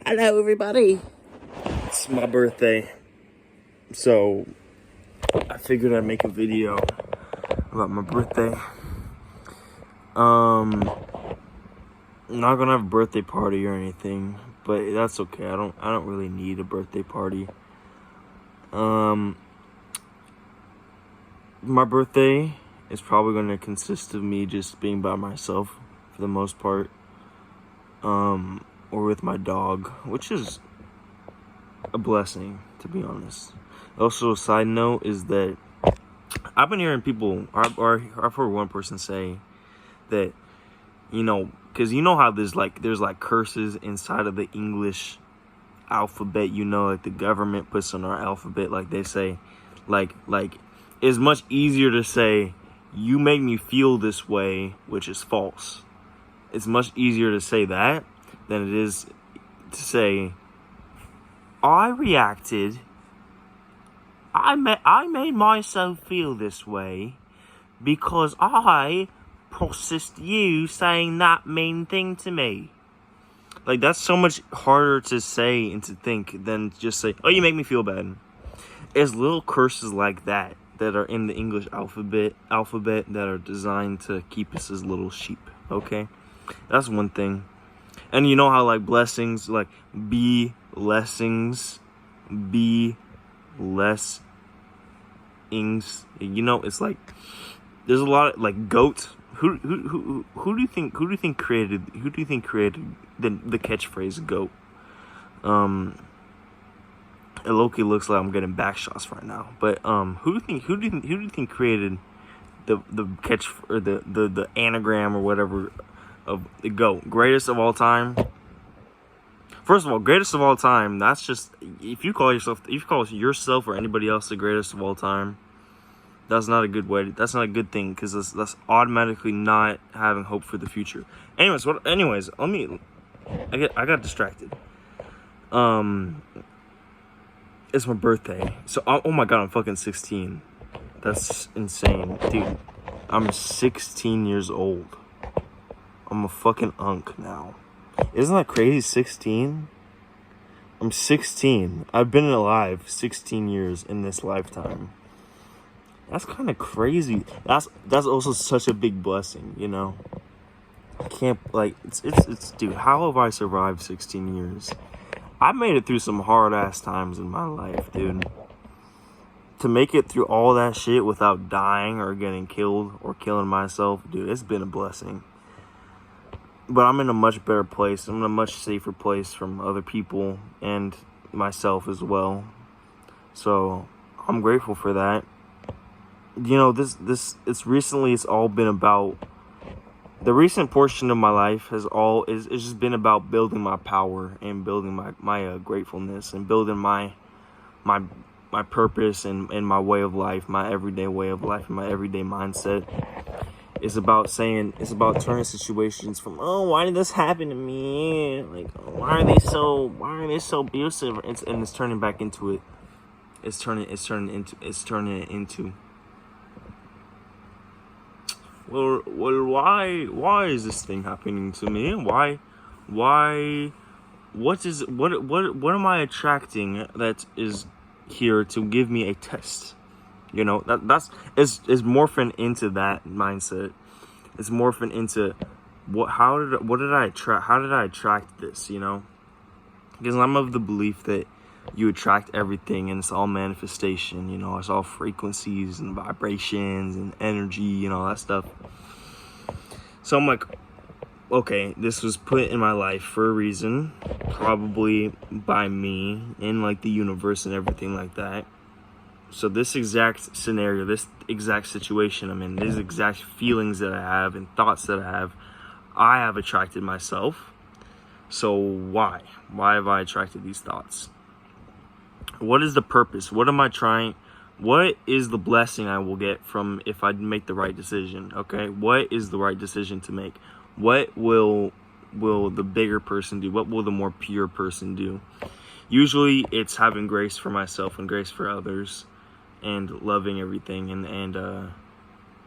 Hello, everybody. It's my birthday, so I figured I'd make a video about my birthday. I'm not gonna have a birthday party or anything, but that's okay. I don't really need a birthday party. My birthday is probably gonna consist of me just being by myself for the most part. Or with my dog, which is a blessing, to be honest. Also, a side note is that I've been hearing people, or I've heard one person say that, because you know how there's like curses inside of the English alphabet, like the government puts on our alphabet, like they say, like it's much easier to say, you make me feel this way, which is false. It's much easier to say that than it is to say, I made myself feel this way because I processed you saying that mean thing to me. Like, that's so much harder to say and to think than just say, oh, you make me feel bad. There's little curses like that are in the English alphabet that are designed to keep us as little sheep, okay? That's one thing. And you know how, like, blessings, like, be lessings, it's like, there's a lot of, like, goat. Who do you think created the catchphrase goat? It low-key looks like I'm getting back shots right now. But who do you think created the catch, or the anagram or whatever of the GOAT? Greatest of all time. First of all, greatest of all time, that's just, if you call yourself or anybody else the greatest of all time, that's not a good way. That's not a good thing, because that's automatically not having hope for the future. I got distracted. It's my birthday. So, oh my god, I'm fucking 16. That's insane. Dude, I'm 16 years old. I'm a fucking unk now. Isn't that crazy? 16? I'm 16. I've been alive 16 years in this lifetime. That's kind of crazy. That's also such a big blessing, I can't, like, it's dude, how have I survived 16 years? I made it through some hard-ass times in my life, dude. To make it through all that shit without dying or getting killed or killing myself, dude, it's been a blessing. But I'm in a much better place. I'm in a much safer place from other people and myself as well. So I'm grateful for that. It's all been about, the recent portion of my life it's just been about building my power and building my gratefulness and building my purpose and my way of life, my everyday way of life, and my everyday mindset. It's about turning situations from, oh, why did this happen to me? Like, why are they so abusive? And it's turning back into it. It's turning it into. Well, why is this thing happening to me? Why, what am I attracting that is here to give me a test? That's morphing into that mindset. It's morphing into how did I attract this, Because I'm of the belief that you attract everything, and it's all manifestation, it's all frequencies and vibrations and energy, that stuff. So I'm like, okay, this was put in my life for a reason, probably by me and like the universe and everything like that. So this exact scenario, this exact situation I'm in, these exact feelings that I have and thoughts that I have attracted myself. So why? Why have I attracted these thoughts? What is the purpose? What am I trying? What is the blessing I will get from if I make the right decision? Okay, what is the right decision to make? What will the bigger person do? What will the more pure person do? Usually it's having grace for myself and grace for others and loving everything. And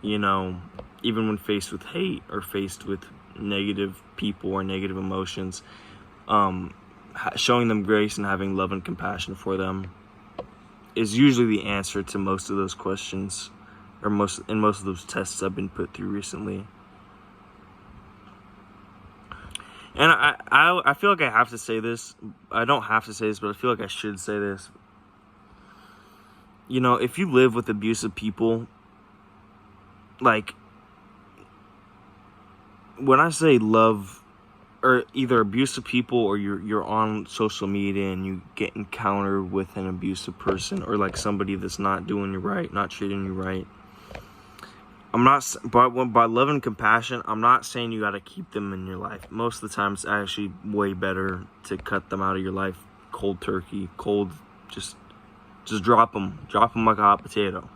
even when faced with hate or faced with negative people or negative emotions, showing them grace and having love and compassion for them is usually the answer to most of those questions, or most of those tests I've been put through recently. And I feel like I have to say this. I don't have to say this, but I feel like I should say this. You know, if you live with abusive people, like, when I say love, or either abusive people, or you're on social media and you get encountered with an abusive person, or like somebody that's not doing you right, not treating you right, I'm not, by love and compassion, I'm not saying you got to keep them in your life. Most of the time, it's actually way better to cut them out of your life, cold turkey, just drop them like a hot potato.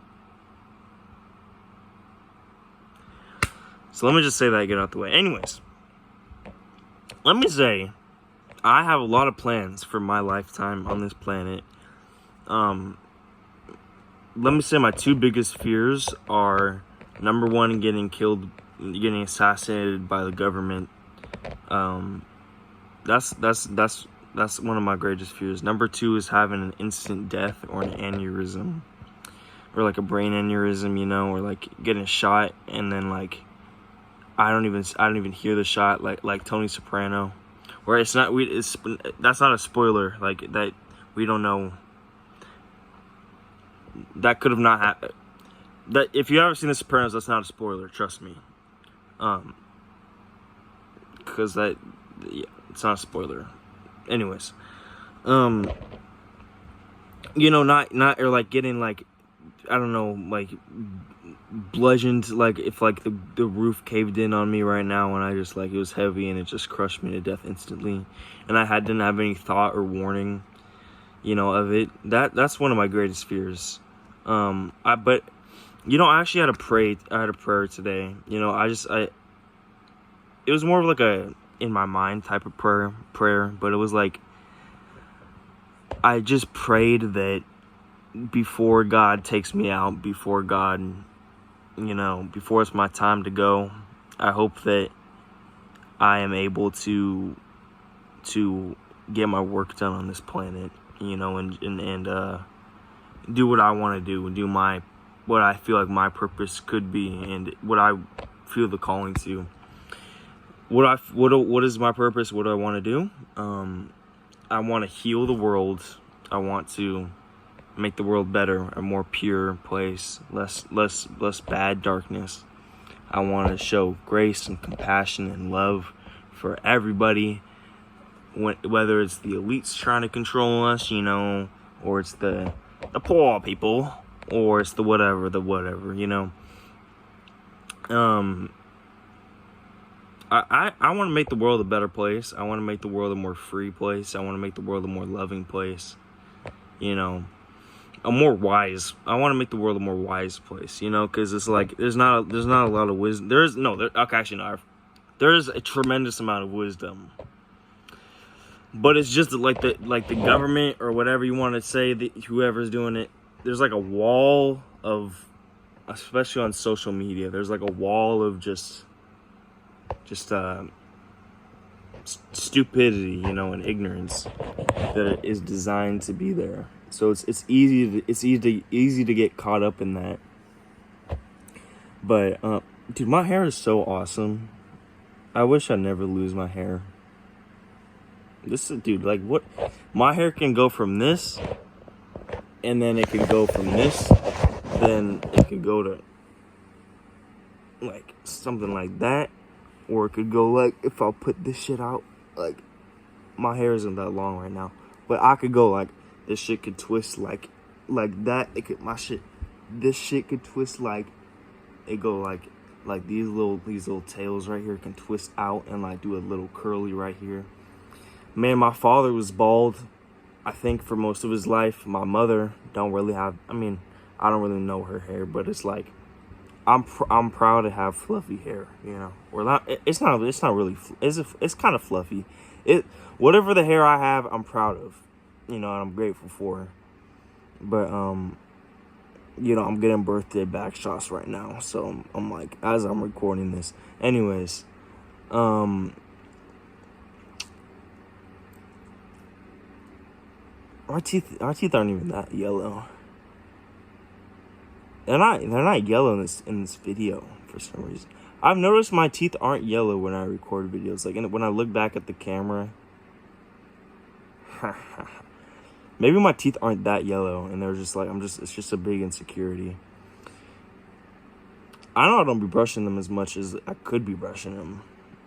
So let me just say that, get out the way. Anyways, let me say, I have a lot of plans for my lifetime on this planet. Let me say my two biggest fears are, number one, getting assassinated by the government. That's one of my greatest fears. Number two is having an instant death, or an aneurysm, or like a brain aneurysm, you know, or like getting shot and then like I don't even hear the shot, like Tony Soprano, where that's not a spoiler, like that we don't know. That could have not happened. That, if you ever seen The Sopranos, that's not a spoiler, trust me. Because it's not a spoiler. Anyways, you know, not or like getting like, I don't know, like bludgeoned, like if like the roof caved in on me right now and I just like, it was heavy and it just crushed me to death instantly, and I didn't have any thought or warning, you know, of it. That's one of my greatest fears. But you know, I actually had a prayer today. You know, it was more of like a in my mind type of prayer, but it was like, I just prayed that before God takes me out, before it's my time to go, I hope that I am able to get my work done on this planet, you know, and do what I want to do, and do what I feel like my purpose could be, and what I feel the calling to. What is my purpose? What do I want to do? I want to heal the world. I want to make the world better, a more pure place, less bad darkness. I want to show grace and compassion and love for everybody, whether it's the elites trying to control us, you know, or it's the poor people, or it's the whatever, you know. I want to make the world a better place. I want to make the world a more free place. I want to make the world a more loving place, you know. I want to make the world a more wise place, you know, because it's like there's not a lot of wisdom. There's a tremendous amount of wisdom, but it's just like the government, or whatever you want to say, that whoever's doing it, there's like a wall of, especially on social media, there's like a wall of just stupidity, you know, and ignorance that is designed to be there. So it's easy to get caught up in that. But dude, my hair is so awesome. I wish I never lose my hair. Dude, like, what? My hair can go from this, and then it can go from this, then it could go to like something like that, or it could go like, if I put this shit out, like, my hair isn't that long right now, but I could go like, this shit could twist like that. This shit could twist like, it go like these little tails right here can twist out and like do a little curly right here. Man, my father was bald, I think, for most of his life. My mother I don't really know her hair, but it's like, I'm proud to have fluffy hair, you know. Or not, it's not really, it's kind of fluffy. Whatever the hair I have, I'm proud of, you know, and I'm grateful for. But you know, I'm getting birthday back shots right now, so I'm like, as I'm recording this. Anyways, My teeth aren't even that yellow. They're not yellow in this video for some reason. I've noticed my teeth aren't yellow when I record videos. Like when I look back at the camera, maybe my teeth aren't that yellow, and they're just like it's just a big insecurity. I know I don't be brushing them as much as I could be brushing them,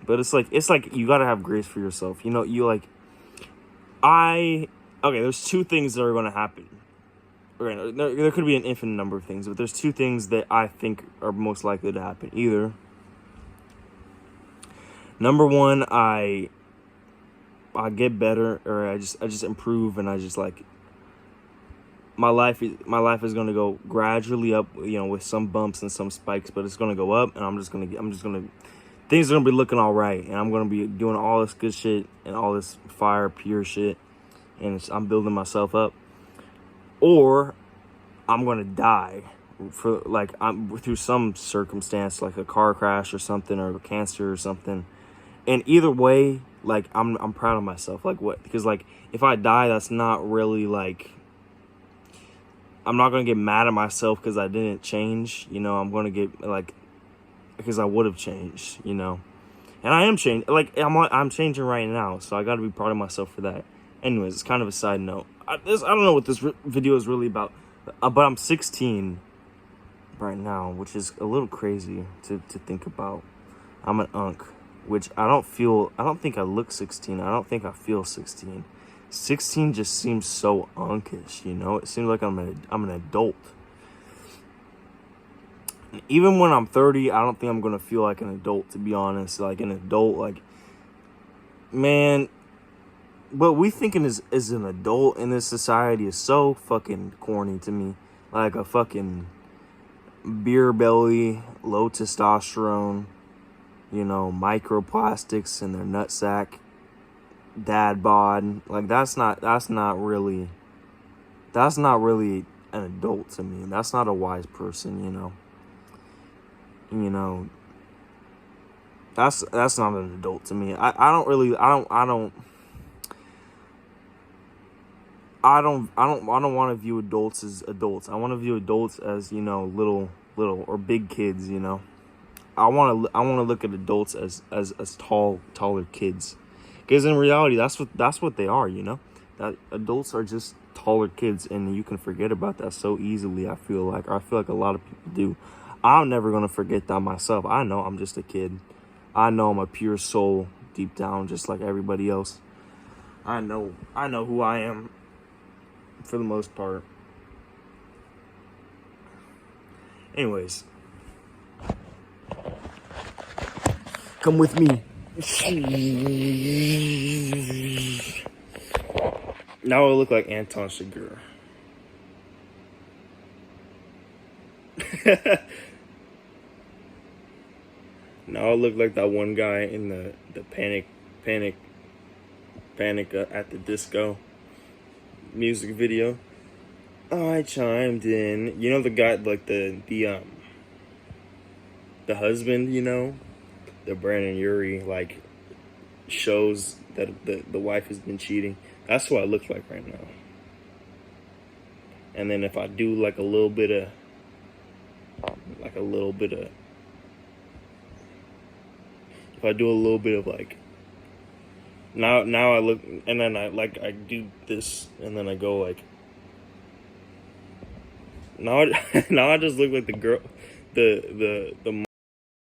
but it's like you gotta have grace for yourself. You know, okay. There's two things that are gonna happen. There could be an infinite number of things, but there's two things that I think are most likely to happen. Either, number one, I get better, or I just improve, and I just like my life is gonna go gradually up, you know, with some bumps and some spikes, but it's gonna go up, and I'm just gonna things are gonna be looking all right, and I'm gonna be doing all this good shit and all this fire pure shit, and I'm building myself up. Or I'm gonna die I'm through some circumstance, like a car crash or something, or cancer or something. And either way, like I'm proud of myself. Like what? Because like if I die, that's not really like, I'm not gonna get mad at myself because I didn't change. You know, I'm gonna get like, because I would have changed. You know, and I am changing. Like I'm changing right now, so I got to be proud of myself for that. Anyways, it's kind of a side note. I don't know what this video is really about, but I'm 16 right now, which is a little crazy to think about. I'm an unk, which I don't think I look 16. I don't think I feel 16. 16 just seems so unkish, you know? It seems like I'm an adult. Even when I'm 30, I don't think I'm going to feel like an adult, to be honest. Like an adult, like, man, what we thinking is an adult in this society is so fucking corny to me. Like a fucking beer belly, low testosterone, you know, microplastics in their nutsack, dad bod. Like that's not really an adult to me. That's not a wise person, you know. You know, that's not an adult to me. I don't want to view adults as adults. I want to view adults as, you know, little or big kids, you know. I want to look at adults as taller kids. Because in reality, that's what they are, you know. That adults are just taller kids, and you can forget about that so easily. I feel like a lot of people do. I'm never going to forget that myself. I know I'm just a kid. I know I'm a pure soul deep down, just like everybody else. I know who I am for the most part. Anyways, come with me. Now I look like Anton Chigurh. Now I look like that one guy in the Panic at the Disco music video. I chimed in. You know the guy, like the husband, you know, the Brandon Urie, like, shows that the wife has been cheating. That's what I look like right now. And then if I do like a little bit of like, now I look, and then I do this, and then I go like, now I just look like the girl, the